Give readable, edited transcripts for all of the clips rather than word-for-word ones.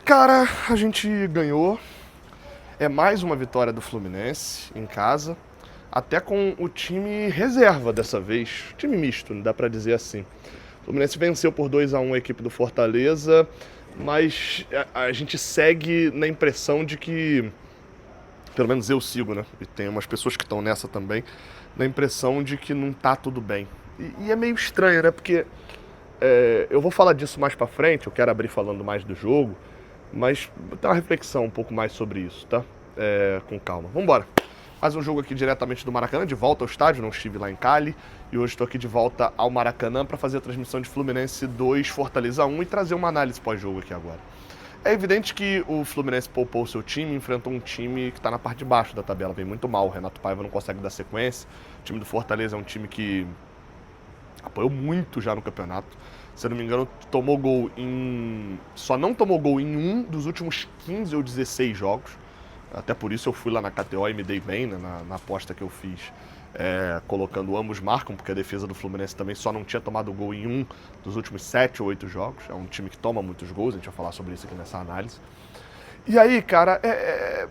Cara, a gente ganhou. É mais uma vitória do Fluminense em casa, até com o time reserva dessa vez, time misto, dá pra dizer assim. O Fluminense venceu por 2-1 a equipe do Fortaleza, mas a gente segue na impressão de que, pelo menos eu sigo, né? E tem umas pessoas que estão nessa também, na impressão de que não tá tudo bem. E é meio estranho, né? Porque eu vou falar disso mais pra frente, eu quero abrir falando mais do jogo, mas vou ter uma reflexão um pouco mais sobre isso, tá? Com calma. Vambora. Mais um jogo aqui diretamente do Maracanã, de volta ao estádio, não estive lá em Cali. E hoje estou aqui de volta ao Maracanã para fazer a transmissão de Fluminense 2, Fortaleza 1 e trazer uma análise pós-jogo aqui agora. É evidente que o Fluminense poupou o seu time, enfrentou um time que está na parte de baixo da tabela, vem muito mal. O Renato Paiva não consegue dar sequência. O time do Fortaleza é um time que apoiou muito já no campeonato. Se eu não me engano, tomou gol em... Só não tomou gol em um dos últimos 15 ou 16 jogos. Até por isso eu fui lá na KTO e me dei bem, né, na aposta que eu fiz, colocando ambos marcam, porque a defesa do Fluminense também só não tinha tomado gol em um dos últimos 7 ou 8 jogos. É um time que toma muitos gols, a gente vai falar sobre isso aqui nessa análise. E aí, cara, é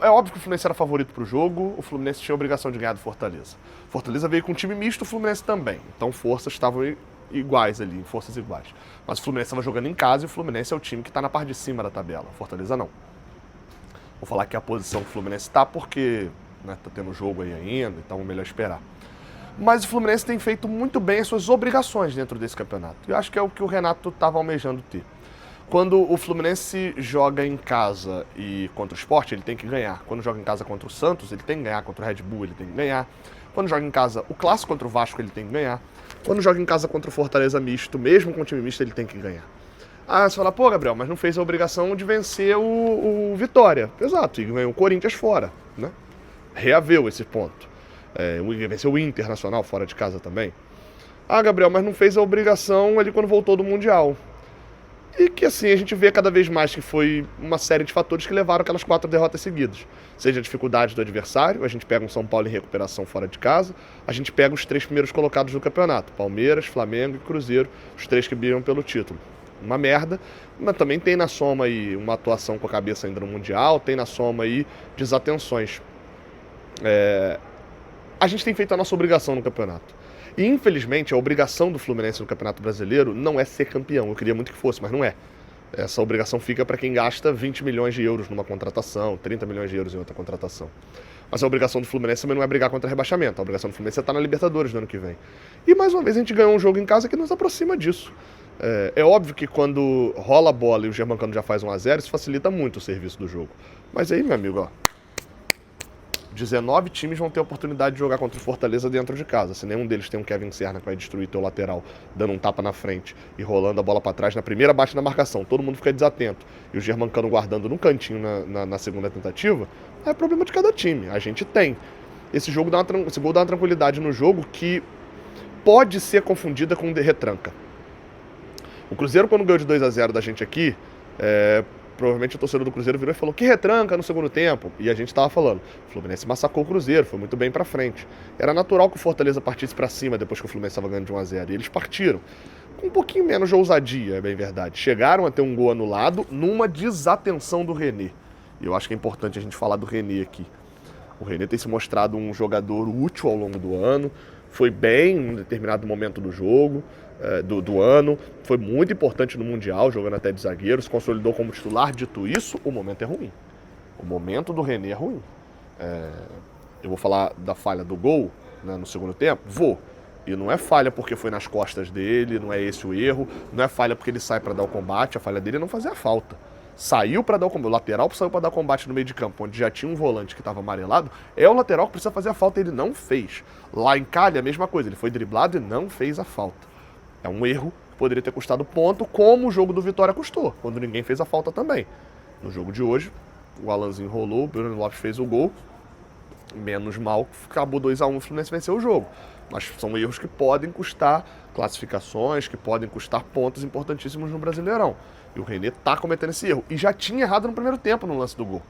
óbvio que o Fluminense era favorito pro jogo, o Fluminense tinha a obrigação de ganhar do Fortaleza. O Fortaleza veio com um time misto, o Fluminense também. Então forças estavam iguais ali, forças iguais. Mas o Fluminense estava jogando em casa e o Fluminense é o time que está na parte de cima da tabela. O Fortaleza não. Vou falar que a posição que o Fluminense está porque tá tendo jogo aí ainda, então é melhor esperar. Mas o Fluminense tem feito muito bem as suas obrigações dentro desse campeonato. Eu acho que é o que o Renato estava almejando ter. Quando o Fluminense joga em casa e contra o Sport, ele tem que ganhar. Quando joga em casa contra o Santos, ele tem que ganhar. Contra o Red Bull, ele tem que ganhar. Quando joga em casa o Clássico contra o Vasco, ele tem que ganhar. Quando joga em casa contra o Fortaleza misto, mesmo com o time misto, ele tem que ganhar. Ah, você fala, pô, Gabriel, mas não fez a obrigação de vencer o Vitória. Exato, e ganhou o Corinthians fora, né? Reaveu esse ponto. Venceu o Internacional fora de casa também. Ah, Gabriel, mas não fez a obrigação ali quando voltou do Mundial. E que assim, a gente vê cada vez mais que foi uma série de fatores que levaram aquelas 4 derrotas seguidas. Seja a dificuldade do adversário, a gente pega um São Paulo em recuperação fora de casa, a gente pega os 3 primeiros colocados do campeonato, Palmeiras, Flamengo e Cruzeiro, os 3 que brigam pelo título. Uma merda, mas também tem na soma aí uma atuação com a cabeça ainda no Mundial, tem na soma aí desatenções. A gente tem feito a nossa obrigação no campeonato. E infelizmente a obrigação do Fluminense no Campeonato Brasileiro não é ser campeão. Eu queria muito que fosse, mas não é. Essa obrigação fica para quem gasta 20 milhões de euros numa contratação, 30 milhões de euros em outra contratação. Mas a obrigação do Fluminense também não é brigar contra rebaixamento. A obrigação do Fluminense é estar na Libertadores no ano que vem. E mais uma vez a gente ganhou um jogo em casa que nos aproxima disso. É óbvio que quando rola a bola e o Germancano já faz 1-0, isso facilita muito o serviço do jogo. Mas aí, meu amigo, 19 times vão ter a oportunidade de jogar contra o Fortaleza dentro de casa. Se nenhum deles tem um Kevin Serna que vai destruir teu lateral, dando um tapa na frente e rolando a bola para trás na primeira bate na marcação, todo mundo fica desatento, e o Germancano guardando no cantinho na segunda tentativa, é problema de cada time. A gente tem. Esse gol dá uma tranquilidade no jogo que pode ser confundida com retranca. O Cruzeiro, quando ganhou de 2-0 da gente aqui, provavelmente o torcedor do Cruzeiro virou e falou que retranca no segundo tempo. E a gente estava falando, o Fluminense massacrou o Cruzeiro, foi muito bem pra frente. Era natural que o Fortaleza partisse pra cima depois que o Fluminense estava ganhando de 1-0. E eles partiram. Com um pouquinho menos de ousadia, é bem verdade. Chegaram a ter um gol anulado numa desatenção do René. E eu acho que é importante a gente falar do René aqui. O René tem se mostrado um jogador útil ao longo do ano. Foi bem em um determinado momento do jogo, do ano. Foi muito importante no Mundial, jogando até de zagueiro. Se consolidou como titular. Dito isso, o momento é ruim. O momento do René é ruim. Eu vou falar da falha do gol, né, no segundo tempo? Vou. E não é falha porque foi nas costas dele, não é esse o erro. Não é falha porque ele sai para dar o combate. A falha dele é não fazer a falta. Saiu para dar o combate. O lateral saiu para dar combate no meio de campo, onde já tinha um volante que estava amarelado. É o lateral que precisa fazer a falta, ele não fez. Lá em Cali, a mesma coisa. Ele foi driblado e não fez a falta. É um erro que poderia ter custado ponto, como o jogo do Vitória custou, quando ninguém fez a falta também. No jogo de hoje, o Alanzinho rolou, o Bruno Lopes fez o gol. Menos mal, acabou 2-1, o Fluminense venceu o jogo. Mas são erros que podem custar classificações, que podem custar pontos importantíssimos no Brasileirão. E o René tá cometendo esse erro. E já tinha errado no primeiro tempo no lance do gol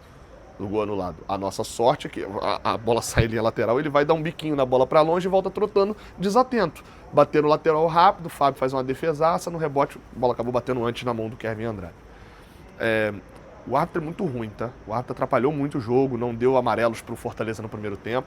anulado. A nossa sorte é que a bola sai em linha lateral, ele vai dar um biquinho na bola para longe e volta trotando desatento. Bateu no lateral rápido, o Fábio faz uma defesaça, no rebote a bola acabou batendo antes na mão do Kevin Andrade. O árbitro é muito ruim, tá? O árbitro atrapalhou muito o jogo, não deu amarelos pro Fortaleza no primeiro tempo.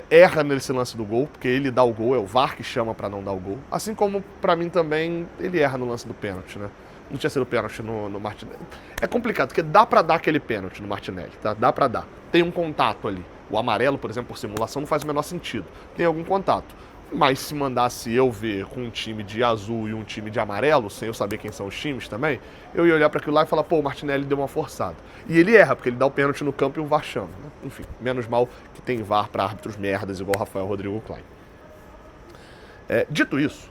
Erra nesse lance do gol, porque ele dá o gol, é o VAR que chama pra não dar o gol. Assim como, pra mim também, ele erra no lance do pênalti, né? Não tinha sido pênalti no Martinelli. É complicado, porque dá pra dar aquele pênalti no Martinelli, tá? Dá pra dar. Tem um contato ali. O amarelo, por exemplo, por simulação, não faz o menor sentido. Tem algum contato. Mas se mandasse eu ver com um time de azul e um time de amarelo, sem eu saber quem são os times também, eu ia olhar para aquilo lá e falar, pô, o Martinelli deu uma forçada. E ele erra, porque ele dá o pênalti no campo e o VAR chama. Né? Enfim, menos mal que tem VAR para árbitros merdas, igual o Rafael Rodrigo Klein. Dito isso,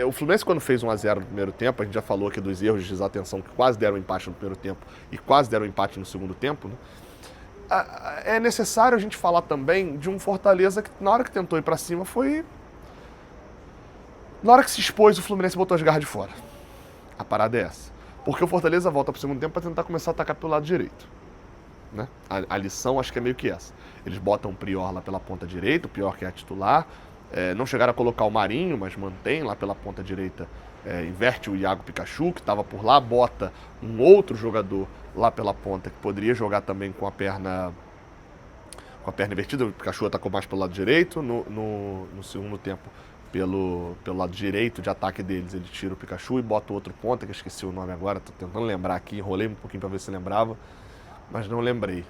o Fluminense quando fez 1-0 no primeiro tempo, a gente já falou aqui dos erros de desatenção que quase deram empate no primeiro tempo e quase deram empate no segundo tempo, né? É necessário a gente falar também de um Fortaleza que na hora que tentou ir pra cima foi... Na hora que se expôs, o Fluminense botou as garras de fora. A parada é essa. Porque o Fortaleza volta pro segundo tempo pra tentar começar a atacar pelo lado direito. Né? A lição acho que é meio que essa. Eles botam o Prior lá pela ponta direita, o Prior que é titular. Não chegaram a colocar o Marinho, mas mantém lá pela ponta direita. Inverte o Iago Pikachu, que estava por lá, bota um outro jogador lá pela ponta, que poderia jogar também com a perna invertida. O Pikachu atacou mais pelo lado direito. No segundo tempo, pelo lado direito de ataque deles, ele tira o Pikachu e bota o outro ponta, que eu esqueci o nome agora, tô tentando lembrar aqui, enrolei um pouquinho para ver se lembrava, mas não lembrei.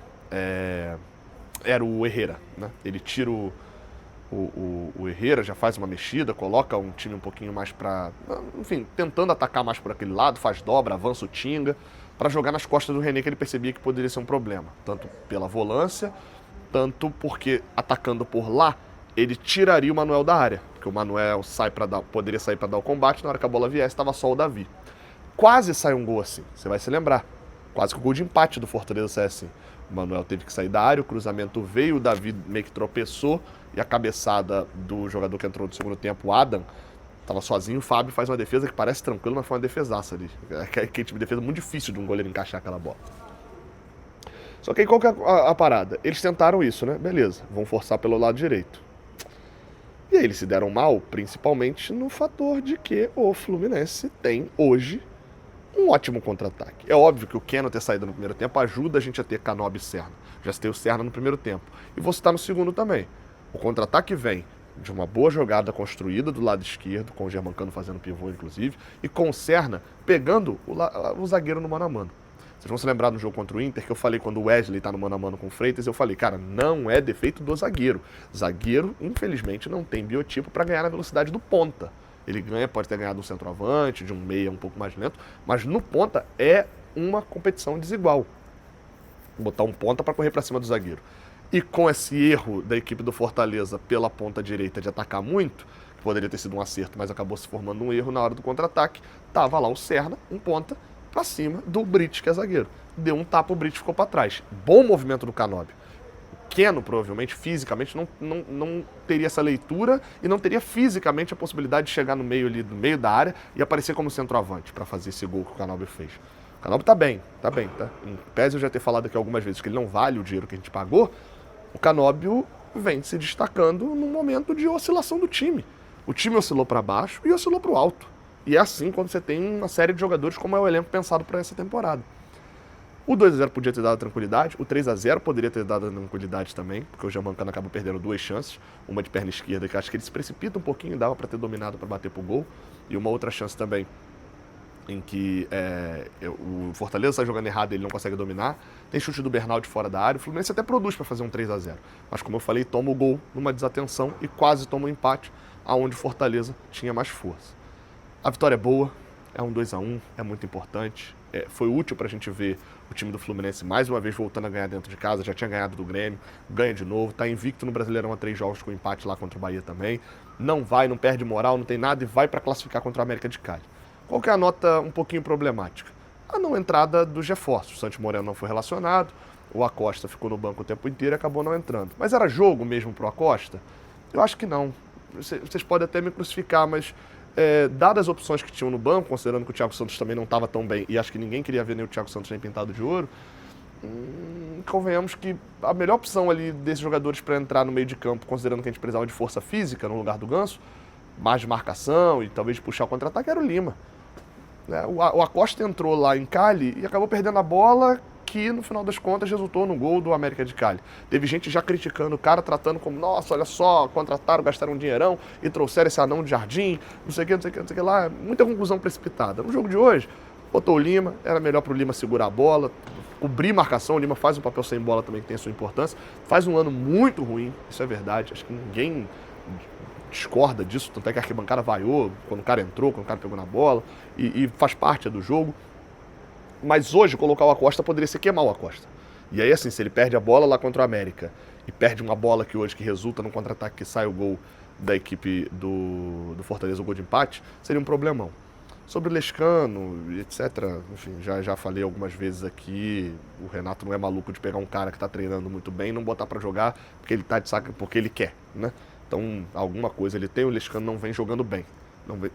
Era o Herrera, né? Ele tira o Herrera, já faz uma mexida, coloca um time um pouquinho mais pra... Enfim, tentando atacar mais por aquele lado, faz dobra, avança o Tinga, para jogar nas costas do René, que ele percebia que poderia ser um problema. Tanto pela volância, tanto porque atacando por lá, ele tiraria o Manuel da área. Porque o Manuel poderia sair para dar o combate, na hora que a bola viesse, estava só o Davi. Quase sai um gol assim, você vai se lembrar. Quase que o gol de empate do Fortaleza sai assim. O Manuel teve que sair da área, o cruzamento veio, o Davi meio que tropeçou, e a cabeçada do jogador que entrou no segundo tempo, o Adam, tava sozinho, o Fábio faz uma defesa que parece tranquila, mas foi uma defesaça ali. Aquele tipo de defesa muito difícil de um goleiro encaixar aquela bola. Só que aí qual que é a parada? Eles tentaram isso, né? Beleza, vão forçar pelo lado direito. E aí eles se deram mal, principalmente no fator de que o Fluminense tem hoje um ótimo contra-ataque. É óbvio que o Keno ter saído no primeiro tempo ajuda a gente a ter Canobi e Serna. Já citei o Serna no primeiro tempo. E vou citar no segundo também. O contra-ataque vem de uma boa jogada construída do lado esquerdo, com o Germancano fazendo pivô, inclusive, e com o Serna pegando o zagueiro no mano a mano. Vocês vão se lembrar no jogo contra o Inter que eu falei quando o Wesley tá no mano a mano com o Freitas, eu falei, cara, não é defeito do zagueiro. Zagueiro, infelizmente, não tem biotipo para ganhar na velocidade do ponta. Ele ganha, pode ter ganhado um centroavante, de um meia um pouco mais lento, mas no ponta é uma competição desigual. Botar um ponta para correr para cima do zagueiro. E com esse erro da equipe do Fortaleza pela ponta direita de atacar muito, que poderia ter sido um acerto, mas acabou se formando um erro na hora do contra-ataque, tava lá o Serna, um ponta, pra cima do Brits, que é zagueiro. Deu um tapa, o Brits ficou para trás. Bom movimento do Canobi. Keno, provavelmente, fisicamente, não teria essa leitura e não teria fisicamente a possibilidade de chegar no meio ali, no meio da área e aparecer como centroavante para fazer esse gol que o Canobi fez. O Canobi tá bem, tá? Em pese eu já ter falado aqui algumas vezes que ele não vale o dinheiro que a gente pagou, o Canóbio vem se destacando num momento de oscilação do time. O time oscilou para baixo e oscilou para o alto. E é assim quando você tem uma série de jogadores como é o elenco pensado para essa temporada. O 2-0 podia ter dado tranquilidade, o 3-0 poderia ter dado tranquilidade também, porque o Germancano acabou perdendo duas chances, uma de perna esquerda, que acho que ele se precipita um pouquinho, dava para ter dominado para bater pro gol, e uma outra chance também em que o Fortaleza sai jogando errado e ele não consegue dominar. Tem chute do Bernal de fora da área. O Fluminense até produz para fazer um 3-0. Mas, como eu falei, toma o gol numa desatenção e quase toma um empate, aonde o Fortaleza tinha mais força. A vitória é boa, é um 2-1, é muito importante. Foi útil para a gente ver o time do Fluminense mais uma vez voltando a ganhar dentro de casa. Já tinha ganhado do Grêmio, ganha de novo. Está invicto no Brasileirão há 3 jogos com empate lá contra o Bahia também. Não perde moral, não tem nada e vai para classificar contra o América de Cali. Qual que é a nota um pouquinho problemática? A não entrada dos reforços. O Santos Moreno não foi relacionado, o Acosta ficou no banco o tempo inteiro e acabou não entrando. Mas era jogo mesmo pro Acosta? Eu acho que não. Vocês podem até me crucificar, mas dadas as opções que tinham no banco, considerando que o Thiago Santos também não estava tão bem, e acho que ninguém queria ver nem o Thiago Santos nem pintado de ouro, convenhamos que a melhor opção ali desses jogadores para entrar no meio de campo, considerando que a gente precisava de força física no lugar do Ganso, mais de marcação e talvez de puxar o contra-ataque, era o Lima. Né? O Acosta entrou lá em Cali e acabou perdendo a bola, que no final das contas resultou no gol do América de Cali. Teve gente já criticando o cara, tratando como, nossa, olha só, contrataram, gastaram um dinheirão e trouxeram esse anão de jardim, não sei o que, não sei o que, não sei o que lá. Muita conclusão precipitada. No jogo de hoje, botou o Lima, era melhor pro Lima segurar a bola, cobrir marcação. O Lima faz um papel sem bola também que tem a sua importância. Faz um ano muito ruim, isso é verdade. Acho que ninguém discorda disso, tanto é que a arquibancada vaiou quando o cara entrou, quando o cara pegou na bola, e faz parte do jogo. Mas hoje colocar o Acosta poderia ser queimar o Acosta. E aí assim, se ele perde a bola lá contra o América e perde uma bola que hoje que resulta num contra-ataque que sai o gol da equipe do Fortaleza, o gol de empate, seria um problemão. Sobre o Lescano, etc, enfim, já falei algumas vezes aqui, o Renato não é maluco de pegar um cara que tá treinando muito bem e não botar pra jogar porque ele tá de saco, porque ele quer, né? Então, alguma coisa ele tem, o Lescano não vem jogando bem. Não vem...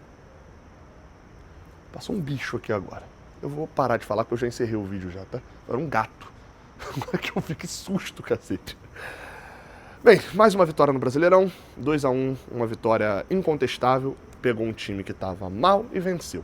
Passou um bicho aqui agora. Eu vou parar de falar porque eu já encerrei o vídeo já, tá? Era um gato. Agora que eu vi, que susto, cacete. Bem, mais uma vitória no Brasileirão, 2-1, uma vitória incontestável. Pegou um time que estava mal e venceu.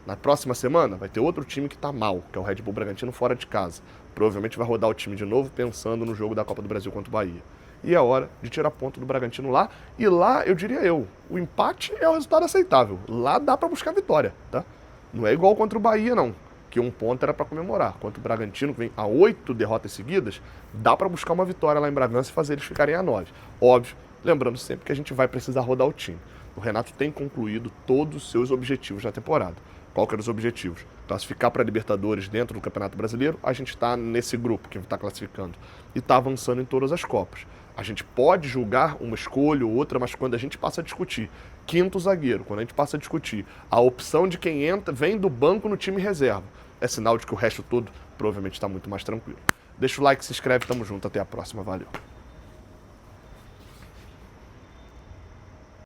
Na próxima semana vai ter outro time que está mal, que é o Red Bull Bragantino fora de casa. Provavelmente vai rodar o time de novo pensando no jogo da Copa do Brasil contra o Bahia. E é hora de tirar ponto do Bragantino lá. E lá, eu diria o empate é o resultado aceitável. Lá dá para buscar vitória, tá? Não é igual contra o Bahia, não. Que um ponto era para comemorar. Contra o Bragantino, que vem a 8 derrotas seguidas, dá para buscar uma vitória lá em Bragança e fazer eles ficarem a 9. Óbvio, lembrando sempre que a gente vai precisar rodar o time. O Renato tem concluído todos os seus objetivos na temporada. Qual que eram os objetivos? Classificar para a Libertadores dentro do Campeonato Brasileiro, a gente está nesse grupo que está classificando. E está avançando em todas as Copas. A gente pode julgar uma escolha ou outra, mas quando a gente passa a discutir quinto zagueiro, quando a gente passa a discutir a opção de quem entra, vem do banco no time reserva, é sinal de que o resto todo provavelmente está muito mais tranquilo. Deixa o like, se inscreve, tamo junto, até a próxima, valeu.